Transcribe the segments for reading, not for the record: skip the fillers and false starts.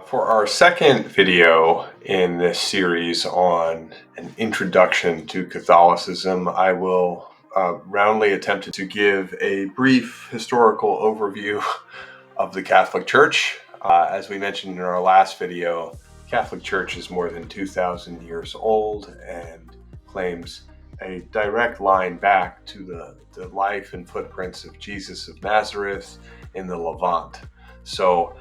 For our second video in this series on an introduction to Catholicism, I will roundly attempt to give a brief historical overview of the Catholic Church. As we mentioned in our last video, the Catholic Church is more than 2,000 years old and claims a direct line back to the life and footprints of Jesus of Nazareth in the Levant. So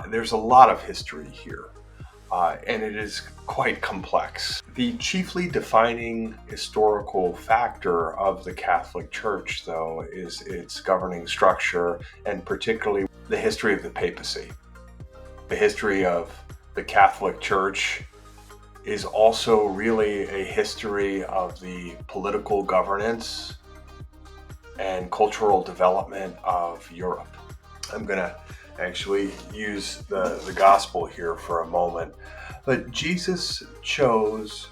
there's a lot of history here, and it is quite complex. The chiefly defining historical factor of the Catholic Church, though, is its governing structure, and particularly the history of the papacy. The history of the Catholic Church is also really a history of the political governance and cultural development of Europe. I'm going to actually use the gospel here for a moment. But Jesus chose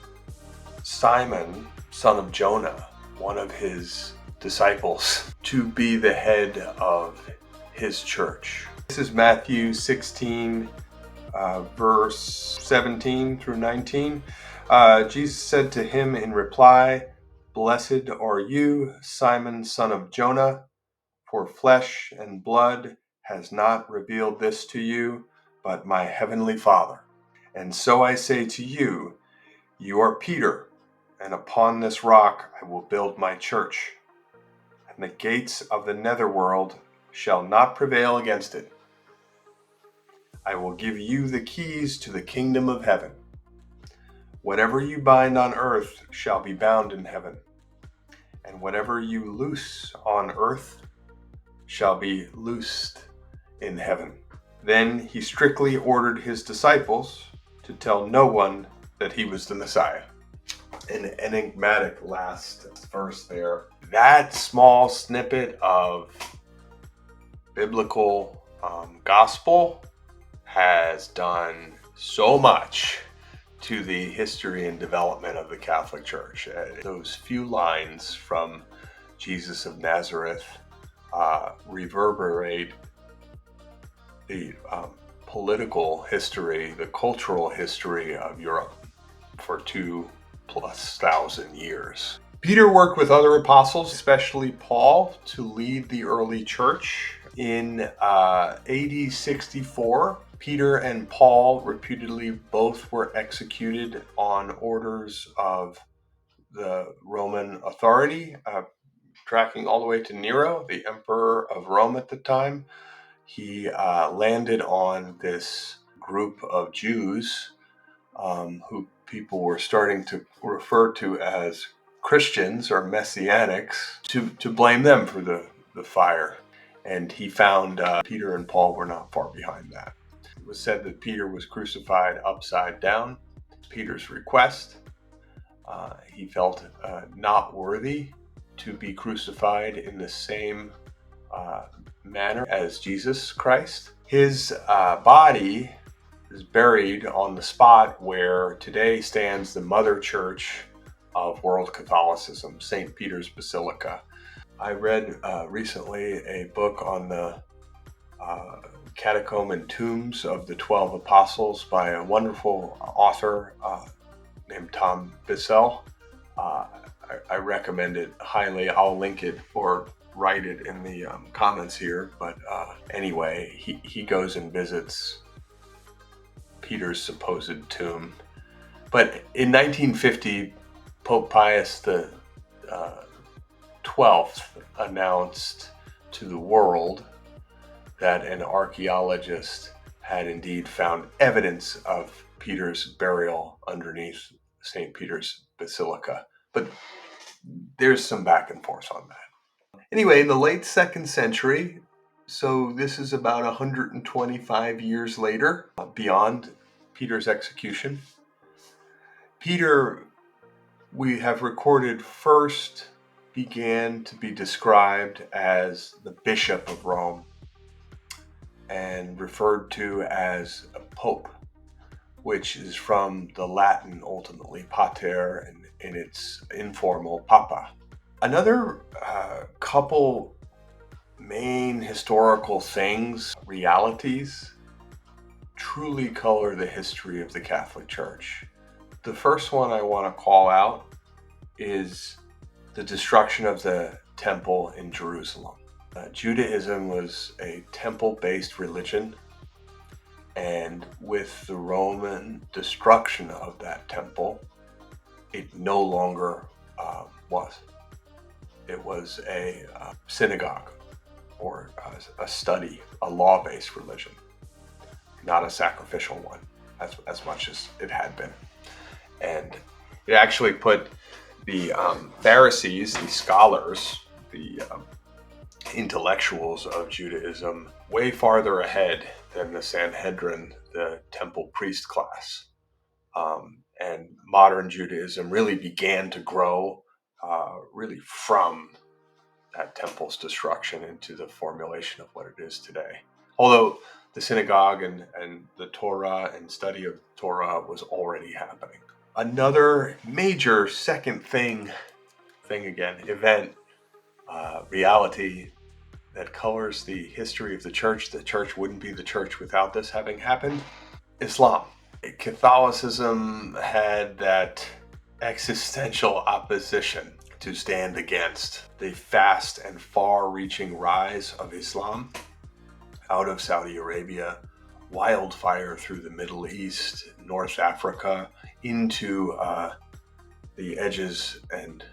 Simon, son of Jonah, one of his disciples, to be the head of his church. This is Matthew 16, verse 17 through 19. Jesus said to him in reply, "Blessed are you, Simon, son of Jonah, for flesh and blood has not revealed this to you, but my heavenly Father. And so I say to you, you are Peter, and upon this rock I will build my church, and the gates of the netherworld shall not prevail against it. I will give you the keys to the kingdom of heaven. Whatever you bind on earth shall be bound in heaven, and whatever you loose on earth shall be loosed in heaven." Then he strictly ordered his disciples to tell no one that he was the Messiah. An enigmatic last verse there. That small snippet of biblical gospel has done so much to the history and development of the Catholic Church. Those few lines from Jesus of Nazareth reverberate the political history, the cultural history of Europe for 2,000+ years. Peter worked with other apostles, especially Paul, to lead the early church. In AD 64, Peter and Paul reputedly both were executed on orders of the Roman authority, tracking all the way to Nero, the emperor of Rome at the time. He landed on this group of Jews who people were starting to refer to as Christians or Messianics, to blame them for the fire. And he found Peter and Paul were not far behind that. It was said that Peter was crucified upside down. Peter's request. He felt not worthy to be crucified in the same manner as Jesus Christ. His body is buried on the spot where today stands the mother church of world Catholicism, St. Peter's Basilica. I read recently a book on the catacomb and tombs of the 12 apostles by a wonderful author named Bissell. I recommend it highly. I'll link it or write it in the comments here. But anyway, he goes and visits Peter's supposed tomb. But in 1950, Pope Pius the 12th announced to the world that an archaeologist had indeed found evidence of Peter's burial underneath St. Peter's Basilica. But there's some back and forth on that. Anyway, in the late 2nd century, so this is about 125 years later, beyond Peter's execution, Peter, we have recorded, first began to be described as the Bishop of Rome and referred to as a Pope, which is from the Latin, ultimately, pater, and in its informal, papa. Another couple main historical things, realities, truly color the history of the Catholic Church. The first one I want to call out is the destruction of the temple in Jerusalem. Judaism was a temple-based religion, and with the Roman destruction of that temple, it no longer was. It was a synagogue or a study, a law-based religion, not a sacrificial one, as much as it had been. And it actually put the Pharisees, the scholars, the intellectuals of Judaism way farther ahead than the Sanhedrin, the temple priest class. And modern Judaism really began to grow really from that temple's destruction into the formulation of what it is today. Although the synagogue and the Torah and study of Torah was already happening. Another major second event, reality that colors the history of the church wouldn't be the church without this having happened, Islam. Catholicism had that existential opposition to stand against the fast and far-reaching rise of Islam out of Saudi Arabia, wildfire through the Middle East, North Africa, into the edges and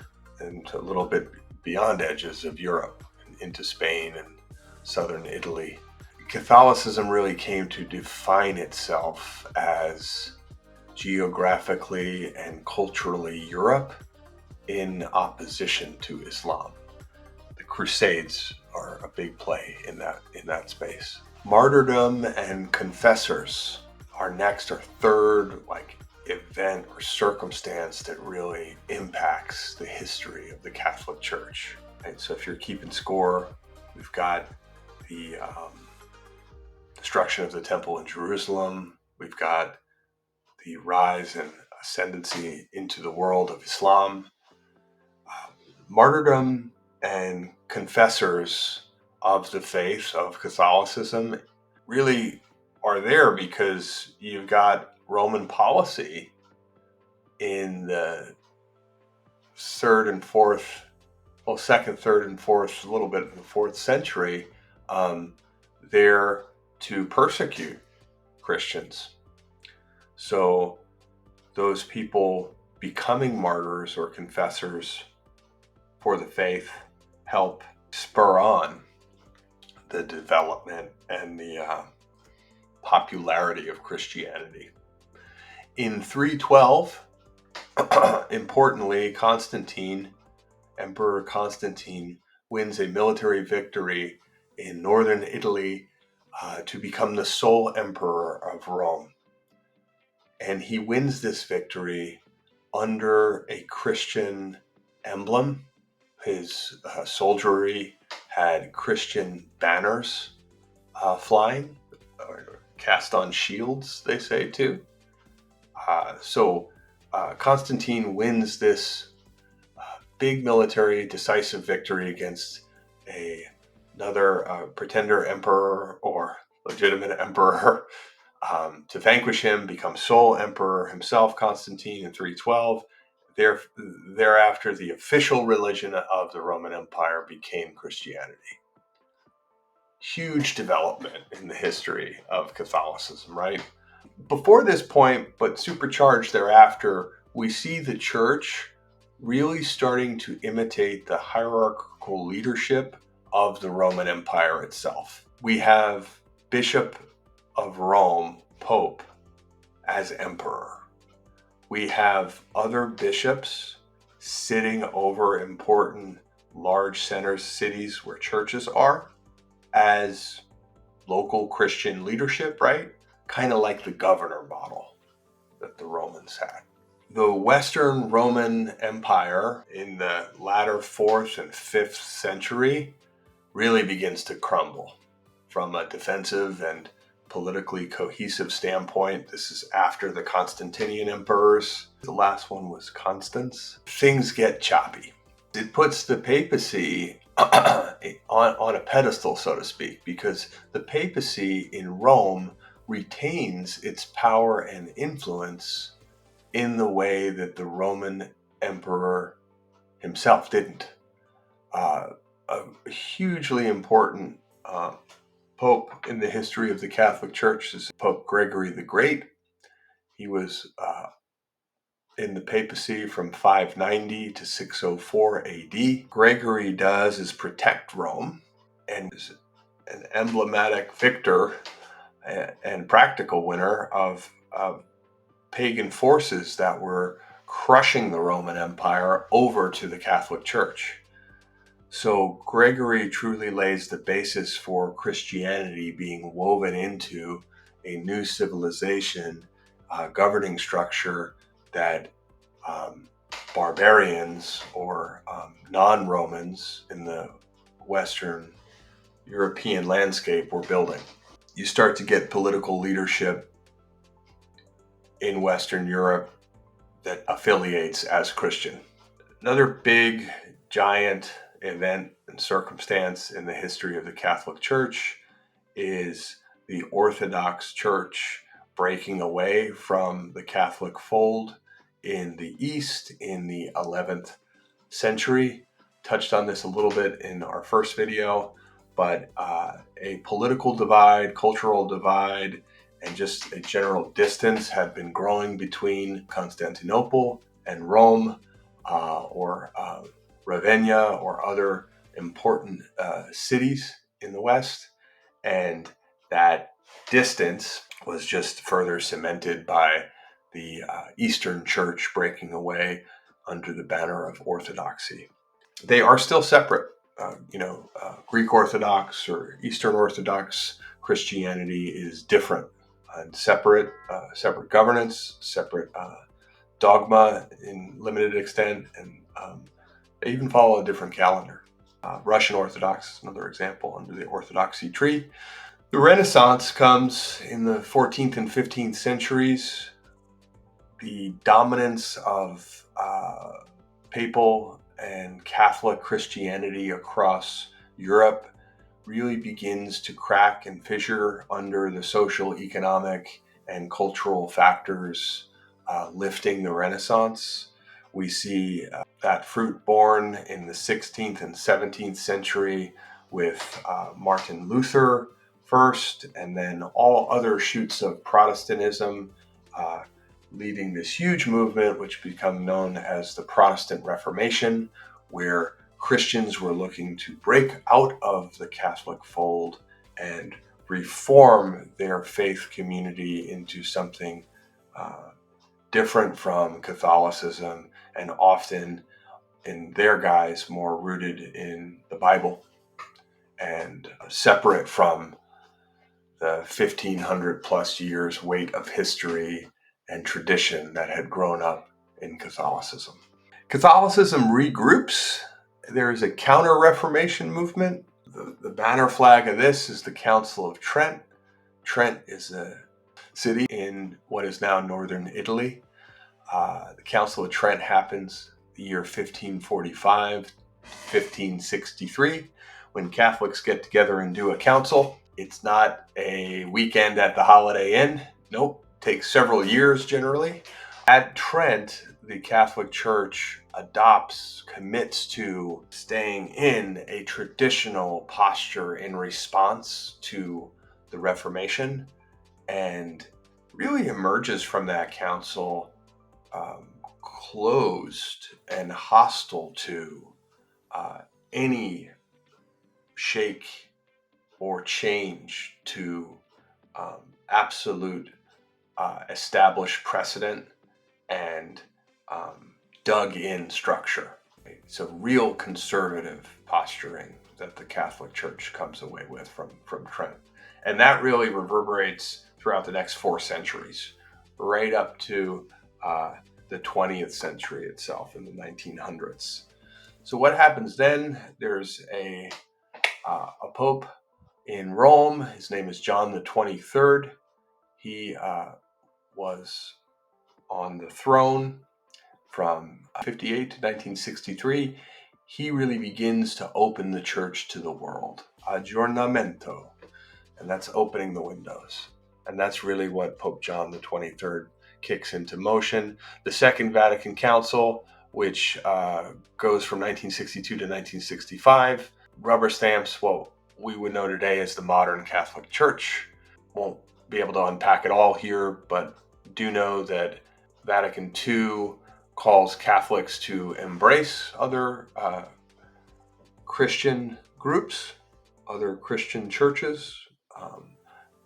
a little bit beyond edges of Europe, into Spain and southern Italy. Catholicism really came to define itself as geographically and culturally Europe in opposition to Islam. The Crusades are a big play in that space. Martyrdom and confessors are next or third event or circumstance that really impacts the history of the Catholic Church. And so if you're keeping score, we've got the destruction of the temple in Jerusalem. We've got the rise and ascendancy into the world of Islam. Martyrdom and confessors of the faith of Catholicism really are there because you've got Roman policy in the second, third, and fourth, a little bit in the 4th century, there to persecute Christians. So those people becoming martyrs or confessors for the faith help spur on the development and the popularity of Christianity. In 312, importantly, Emperor Constantine wins a military victory in northern Italy to become the sole emperor of Rome. And he wins this victory under a Christian emblem. His soldiery had Christian banners flying, or cast on shields, they say too. So Constantine wins this big military decisive victory against another pretender emperor or legitimate emperor to vanquish him, become sole emperor himself, Constantine, in 312. Thereafter, the official religion of the Roman Empire became Christianity. Huge development in the history of Catholicism, right? Before this point, but supercharged thereafter, we see the church really starting to imitate the hierarchical leadership of the Roman Empire itself. We have Bishop of Rome, Pope, as emperor. We have other bishops sitting over important large centers, cities where churches are, as local Christian leadership, right? Kind of like the governor model that the Romans had. The Western Roman Empire in the latter 4th and 5th century really begins to crumble from a defensive and politically cohesive standpoint. This is after the Constantinian emperors. The last one was Constance. Things get choppy. It puts the papacy on a pedestal, so to speak, because the papacy in Rome retains its power and influence in the way that the Roman emperor himself didn't. A hugely important pope in the history of the Catholic Church is Pope Gregory the Great. He was in the papacy from 590 to 604 AD. Gregory does is protect Rome and is an emblematic victor and practical winner of pagan forces that were crushing the Roman Empire over to the Catholic Church. So Gregory truly lays the basis for Christianity being woven into a new civilization, governing structure that barbarians or non-Romans in the Western European landscape were building. You start to get political leadership in Western Europe that affiliates as Christian. Another big, giant event and circumstance in the history of the Catholic Church is the Orthodox Church breaking away from the Catholic fold in the East in the 11th century. Touched on this a little bit in our first video, but a political divide, cultural divide, and just a general distance had been growing between Constantinople and Rome, or Ravenna, or other important cities in the West. And that distance was just further cemented by the Eastern Church breaking away under the banner of Orthodoxy. They are still separate. Greek Orthodox or Eastern Orthodox Christianity is different and separate governance, separate dogma in limited extent, and they even follow a different calendar. Russian Orthodox is another example under the Orthodoxy tree. The Renaissance comes in the 14th and 15th centuries. The dominance of papal and Catholic Christianity across Europe really begins to crack and fissure under the social, economic, and cultural factors lifting the Renaissance. We see that fruit born in the 16th and 17th century with Martin Luther first, and then all other shoots of Protestantism leading this huge movement, which become known as the Protestant Reformation, where Christians were looking to break out of the Catholic fold and reform their faith community into something different from Catholicism, and often, in their guise, more rooted in the Bible and separate from the 1500 plus years weight of history and tradition that had grown up in Catholicism. Catholicism regroups. There is a counter-Reformation movement. The banner flag of this is the Council of Trent. Trent is a city in what is now northern Italy. The Council of Trent happens the year 1545, 1563, when Catholics get together and do a council. It's not a weekend at the Holiday Inn. Nope. Takes several years generally. At Trent, the Catholic Church commits to staying in a traditional posture in response to the Reformation, and really emerges from that council closed and hostile to any shake or change to absolute established precedent and dug in structure. It's a real conservative posturing that the Catholic Church comes away with from Trent. And that really reverberates throughout the next 4 centuries, right up to the 20th century itself in the 1900s. So what happens then? There's a pope in Rome. His name is John the 23rd. He was on the throne from 58 to 1963. He really begins to open the church to the world. Aggiornamento. And that's opening the windows. And that's really what Pope John the 23rd kicks into motion. The Second Vatican Council, which goes from 1962 to 1965, rubber stamps what we would know today as the modern Catholic Church. Won't be able to unpack it all here, but do know that Vatican II calls Catholics to embrace other Christian groups, other Christian churches,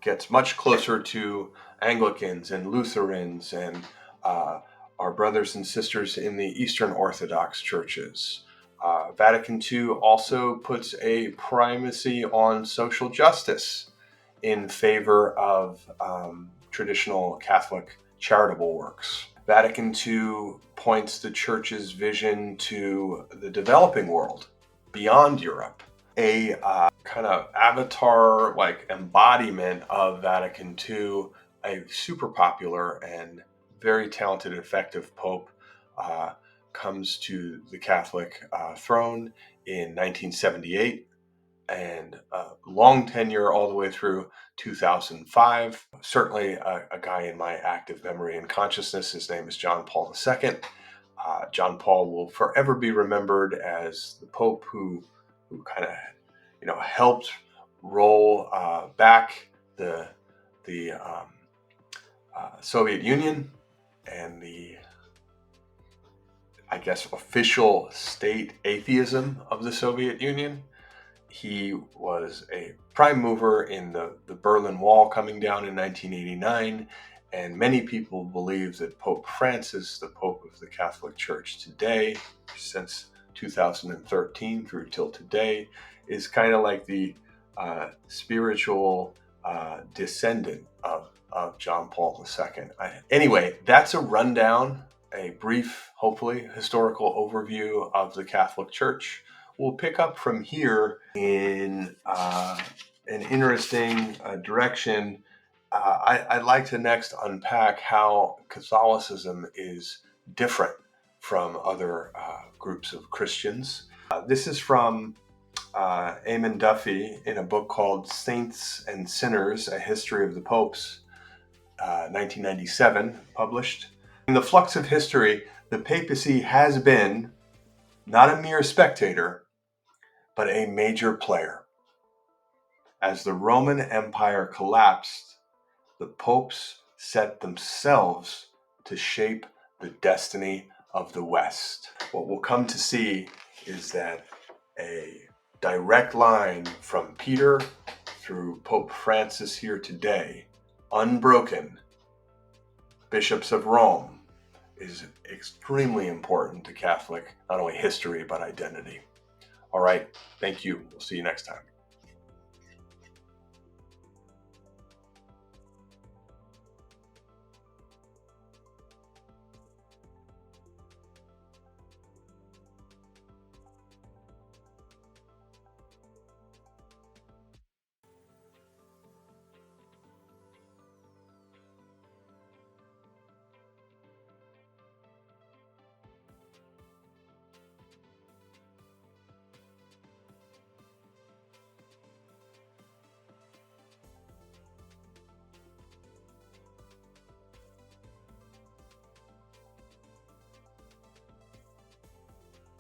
gets much closer to Anglicans and Lutherans and our brothers and sisters in the Eastern Orthodox churches. Vatican II also puts a primacy on social justice in favor of traditional Catholic charitable works. Vatican II points the church's vision to the developing world beyond Europe. A kind of avatar, like embodiment of Vatican II, a super popular and very talented, effective Pope, comes to the Catholic throne in 1978, and long tenure all the way through 2005. Certainly a guy in my active memory and consciousness. His name is John Paul II. John Paul will forever be remembered as the Pope who kind of helped roll back the Soviet Union and the, I guess, official state atheism of the Soviet Union. He was a prime mover in the Berlin Wall coming down in 1989, and many people believe that Pope Francis, the Pope of the Catholic Church today, since 2013 through till today, is kind of like the spiritual descendant of John Paul II. Anyway, that's a rundown, a brief, hopefully, historical overview of the Catholic Church. We'll pick up from here in an interesting direction. I'd like to next unpack how Catholicism is different from other groups of Christians. This is from Eamon Duffy in a book called Saints and Sinners, A History of the Popes, 1997, published. In the flux of history, the papacy has been not a mere spectator, but a major player. As the Roman Empire collapsed, the popes set themselves to shape the destiny of the West. What we'll come to see is that a direct line from Peter through Pope Francis here today, unbroken, bishops of Rome, is extremely important to Catholic, not only history, but identity. All right, thank you. We'll see you next time.